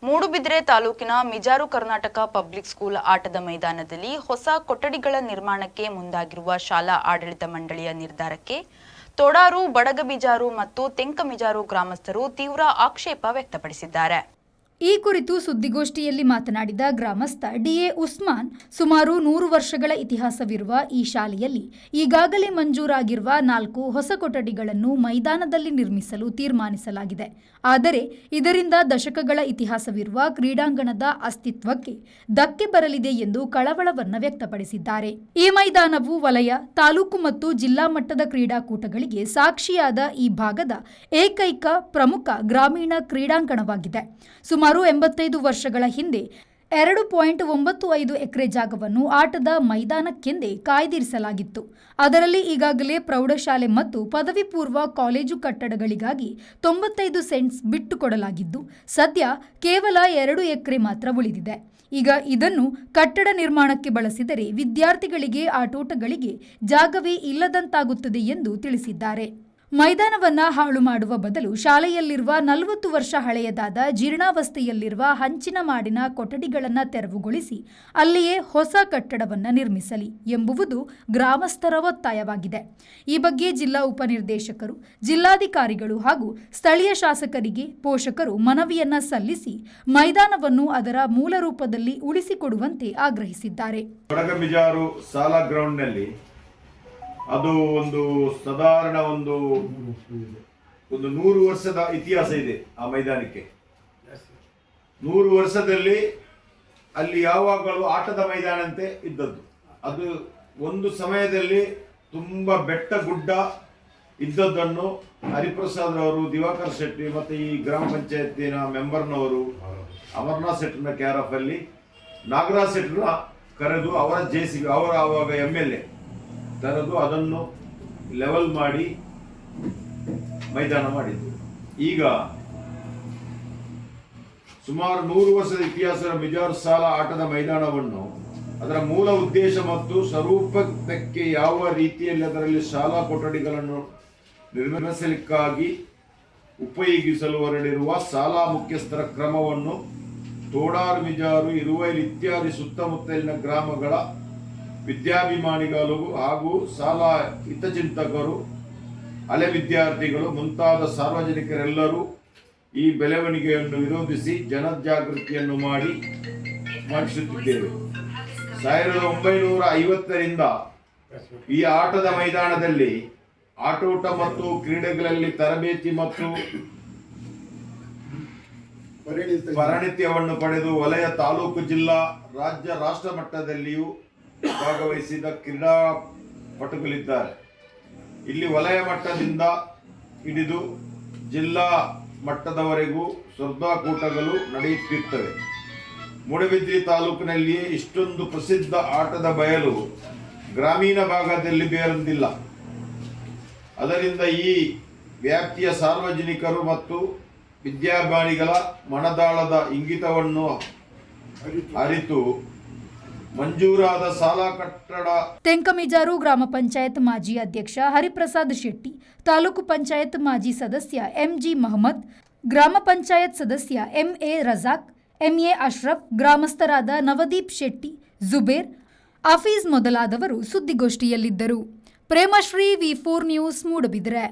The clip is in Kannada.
ಮೂಡುಬಿದಿರೆ ತಾಲೂಕಿನ ಮಿಜಾರು ಕರ್ನಾಟಕ ಪಬ್ಲಿಕ್ ಸ್ಕೂಲ್ ಆಟದ ಮೈದಾನದಲ್ಲಿ ಹೊಸ ಕೊಠಡಿಗಳ ನಿರ್ಮಾಣಕ್ಕೆ ಮುಂದಾಗಿರುವ ಶಾಲಾ ಆಡಳಿತ ಮಂಡಳಿಯ ನಿರ್ಧಾರಕ್ಕೆ ತೋಡಾರು, ಬಡಗಬಿಜಾರು ಮತ್ತು ತೆಂಕಮಿಜಾರು ಗ್ರಾಮಸ್ಥರು ತೀವ್ರ ಆಕ್ಷೇಪ ವ್ಯಕ್ತಪಡಿಸಿದ್ದಾರೆ. ಈ ಕುರಿತು ಸುದ್ದಿಗೋಷ್ಠಿಯಲ್ಲಿ ಮಾತನಾಡಿದ ಗ್ರಾಮಸ್ಥ ಡಿಎ ಉಸ್ಮಾನ್, ಸುಮಾರು 100 ವರ್ಷಗಳ ಇತಿಹಾಸವಿರುವ ಈ ಶಾಲೆಯಲ್ಲಿ ಈಗಾಗಲೇ ಮಂಜೂರಾಗಿರುವ 4 ಹೊಸ ಕೊಠಡಿಗಳನ್ನು ಮೈದಾನದಲ್ಲಿ ನಿರ್ಮಿಸಲು ತೀರ್ಮಾನಿಸಲಾಗಿದೆ. ಆದರೆ ಇದರಿಂದ ದಶಕಗಳ ಇತಿಹಾಸವಿರುವ ಕ್ರೀಡಾಂಗಣದ ಅಸ್ತಿತ್ವಕ್ಕೆ ಧಕ್ಕೆ ಬರಲಿದೆ ಎಂದು ಕಳವಳವನ್ನು ವ್ಯಕ್ತಪಡಿಸಿದ್ದಾರೆ. ಈ ಮೈದಾನವು ವಲಯ, ತಾಲೂಕು ಮತ್ತು ಜಿಲ್ಲಾ ಮಟ್ಟದ ಕ್ರೀಡಾಕೂಟಗಳಿಗೆ ಸಾಕ್ಷಿಯಾದ ಈ ಭಾಗದ ಏಕೈಕ ಪ್ರಮುಖ ಗ್ರಾಮೀಣ ಕ್ರೀಡಾಂಗಣವಾಗಿದೆ. ಸುಮಾರು 85 ವರ್ಷಗಳ ಹಿಂದೆ 2.95 ಎಕರೆ ಜಾಗವನ್ನು ಆಟದ ಮೈದಾನಕ್ಕೆಂದೇ ಕಾಯ್ದಿರಿಸಲಾಗಿತ್ತು. ಅದರಲ್ಲಿ ಈಗಾಗಲೇ ಪ್ರೌಢಶಾಲೆ ಮತ್ತು ಪದವಿ ಪೂರ್ವ ಕಾಲೇಜು ಕಟ್ಟಡಗಳಿಗಾಗಿ 95 ಸೆಂಟ್ಸ್ ಬಿಟ್ಟುಕೊಡಲಾಗಿದ್ದು, ಸದ್ಯ ಕೇವಲ 2 ಎಕರೆ ಮಾತ್ರ ಉಳಿದಿದೆ. ಈಗ ಇದನ್ನು ಕಟ್ಟಡ ನಿರ್ಮಾಣಕ್ಕೆ ಬಳಸಿದರೆ ವಿದ್ಯಾರ್ಥಿಗಳಿಗೆ ಆಟೋಟಗಳಿಗೆ ಜಾಗವೇ ಇಲ್ಲದಂತಾಗುತ್ತದೆ ಎಂದು ತಿಳಿಸಿದ್ದಾರೆ. ಮೈದಾನವನ್ನು ಹಾಳು ಮಾಡುವ ಬದಲು ಶಾಲೆಯಲ್ಲಿರುವ 40 ವರ್ಷ ಹಳೆಯದಾದ ಜೀರ್ಣಾವಸ್ಥೆಯಲ್ಲಿರುವ ಹಂಚಿನ ಮಾಡಿನ ಕೊಠಡಿಗಳನ್ನು ತೆರವುಗೊಳಿಸಿ ಅಲ್ಲಿಯೇ ಹೊಸ ಕಟ್ಟಡವನ್ನು ನಿರ್ಮಿಸಲಿ ಎಂಬುವುದು ಗ್ರಾಮಸ್ಥರ ಒತ್ತಾಯವಾಗಿದೆ. ಈ ಬಗ್ಗೆ ಜಿಲ್ಲಾ ಉಪನಿರ್ದೇಶಕರು, ಜಿಲ್ಲಾಧಿಕಾರಿಗಳು ಹಾಗೂ ಸ್ಥಳೀಯ ಶಾಸಕರಿಗೆ ಪೋಷಕರು ಮನವಿಯನ್ನ ಸಲ್ಲಿಸಿ ಮೈದಾನವನ್ನು ಅದರ ಮೂಲ ರೂಪದಲ್ಲಿ ಉಳಿಸಿಕೊಡುವಂತೆ ಆಗ್ರಹಿಸಿದ್ದಾರೆ. ಬಡಗಬಿಜಾರು ಶಾಲಾ ಗ್ರೌಂಡ್ನಲ್ಲಿ ಅದು ಒಂದು ಸಾಧಾರಣ ಒಂದು 100 ವರ್ಷದ ಇತಿಹಾಸ ಇದೆ. ಆ ಮೈದಾನಕ್ಕೆ 100 ವರ್ಷದಲ್ಲಿ ಅಲ್ಲಿ ಯಾವಾಗಲೂ ಆಟದ ಮೈದಾನಂತೆ ಇದ್ದದ್ದು. ಅದು ಒಂದು ಸಮಯದಲ್ಲಿ ತುಂಬಾ ಬೆಟ್ಟ ಗುಡ್ಡ ಇದ್ದದ್ದನ್ನು ಹರಿಪ್ರಸಾದ್ ಅವರು, ದಿವಾಕರ್ ಶೆಟ್ಟಿ ಮತ್ತು ಈ ಗ್ರಾಮ ಪಂಚಾಯತಿನ ಮೆಂಬರ್ನವರು ಅಮರ್ನಾಥ್ ಶೆಟ್ಟರ್ನ ಕೇರ್ ಆಫ್ ಅಲ್ಲಿ ನಾಗರಾಜ್ ಶೆಟ್ಟರ್ನ ಕರೆದು ಅವರ JCB ಅವರ ಆವಾಗ MLA ತರದು ಅದನ್ನು ಲೆವೆಲ್ ಮಾಡಿ ಮೈದಾನ ಮಾಡಿದ್ದು. ಈಗ ಸುಮಾರು 100 ವರ್ಷದ ಇತಿಹಾಸದ ಮಿಜಾರು ಶಾಲಾ ಆಟದ ಮೈದಾನವನ್ನು ಅದರ ಮೂಲ ಉದ್ದೇಶ ಮತ್ತು ಸ್ವರೂಪಕ್ಕೆ ಯಾವ ರೀತಿಯಲ್ಲಿ ಅದರಲ್ಲಿ ಶಾಲಾ ಕೊಠಡಿಗಳನ್ನು ನಿರ್ಮಿಸಲಿಕ್ಕಾಗಿ ಉಪಯೋಗಿಸಲು ಹೊರಡಿರುವ ಶಾಲಾ ಮುಖ್ಯಸ್ಥರ ಕ್ರಮವನ್ನು ತೋಡಾರು, ಮಿಜಾರು, ಇರುವೈಲ್ ಇತ್ಯಾದಿ ಸುತ್ತಮುತ್ತಲಿನ ಗ್ರಾಮಗಳ ವಿದ್ಯಾಭಿಮಾನಿಗಳು ಹಾಗೂ ಶಾಲಾ ಹಿತಚಿಂತಕರು, ಹಳೆ ವಿದ್ಯಾರ್ಥಿಗಳು ಮುಂತಾದ ಸಾರ್ವಜನಿಕರೆಲ್ಲರೂ ಈ ಬೆಳವಣಿಗೆಯನ್ನು ವಿರೋಧಿಸಿ ಜನಜಾಗೃತಿಯನ್ನು ಮಾಡಿಸುತ್ತಿದ್ದೇವೆ. 1950ರಿಂದ ಈ ಆಟದ ಮೈದಾನದಲ್ಲಿ ಆಟೋಟ ಮತ್ತು ಕ್ರೀಡೆಗಳಲ್ಲಿ ತರಬೇತಿ ಮತ್ತು ಪರಿಣಿತಿಯನ್ನು ಪಡೆದು ವಲಯ, ತಾಲೂಕು, ಜಿಲ್ಲಾ, ರಾಜ್ಯ, ರಾಷ್ಟ್ರ ಮಟ್ಟದಲ್ಲಿಯೂ ಭಾಗವಹಿಸಿದ ಕ್ರೀಡಾಪಟುಗಳಿದ್ದಾರೆ. ಇಲ್ಲಿ ವಲಯ ಮಟ್ಟದಿಂದ ಹಿಡಿದು ಜಿಲ್ಲಾ ಮಟ್ಟದವರೆಗೂ ಸ್ಪರ್ಧಾಕೂಟಗಳು ನಡೆಯುತ್ತಿರುತ್ತವೆ. ಮೂಡುಬಿದಿರೆ ತಾಲೂಕಿನಲ್ಲಿಯೇ ಇಷ್ಟೊಂದು ಪ್ರಸಿದ್ಧ ಆಟದ ಬಯಲು ಗ್ರಾಮೀಣ ಭಾಗದಲ್ಲಿ ಬೇರೊಂದಿಲ್ಲ. ಅದರಿಂದ ಈ ವ್ಯಾಪ್ತಿಯ ಸಾರ್ವಜನಿಕರು ಮತ್ತು ವಿದ್ಯಾಭಿಮಾನಿಗಳ ಮನದಾಳದ ಇಂಗಿತವನ್ನು ಅರಿತು ಮಂಜೂರಾದ ಶಾಲಾ ಕಟ್ಟಡ. ತೆಂಕಮಿಜಾರು ಗ್ರಾಮ ಪಂಚಾಯತ್ ಮಾಜಿ ಅಧ್ಯಕ್ಷ ಹರಿಪ್ರಸಾದ್ ಶೆಟ್ಟಿ, ತಾಲೂಕು ಪಂಚಾಯತ್ ಮಾಜಿ ಸದಸ್ಯ MG ಮಹಮ್ಮದ್, ಗ್ರಾಮ ಪಂಚಾಯತ್ ಸದಸ್ಯ MA ರಜಾಕ್, MA ಅಶ್ರಫ್, ಗ್ರಾಮಸ್ಥರಾದ ನವದೀಪ್ ಶೆಟ್ಟಿ, ಜುಬೇರ್, ಆಫೀಸ್ ಮೊದಲಾದವರು ಸುದ್ದಿಗೋಷ್ಠಿಯಲ್ಲಿದ್ದರು. Premashree, V4 news, Moodbidri.